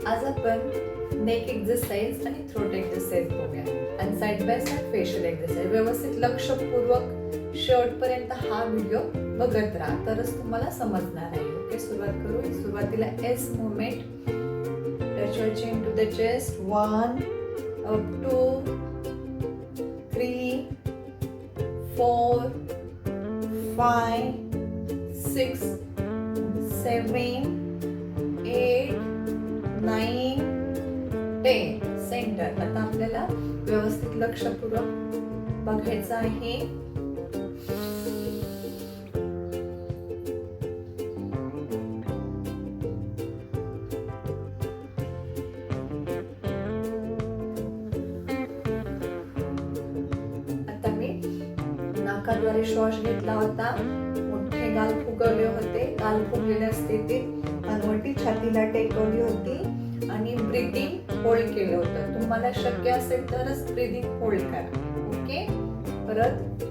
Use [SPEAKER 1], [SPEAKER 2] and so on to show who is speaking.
[SPEAKER 1] आज आपण neck exercise आणि थ्रोट एक्सरसाइज बघूया आणि side by side facial exercise. व्यवस्थित लक्षपूर्वक शेवटपर्यंत हा व्हिडिओ बघत राहा, तरच तुम्हाला समजणार आहे. ओके, सुरुवात करू. सुरुवातीला S movement, touch your chin to the chest. 1 up 2 3 4 5 6 7 8 9 10. Centre. आता आपल्याला व्यवस्थित लक्षपूर्वक बघायचं आहे. आता मी नाकाद्वारे श्वास घेतला होता, मोठे गाल फुगवले होते, गाल फुगलेल्या स्थितीत हनुवटी छातीला टेकवली होती आणि ब्रीदिंग होल्ड केलं होतं. तुम्हाला शक्य असेल तरच ब्रीदिंग होल्ड करा. ओके, परत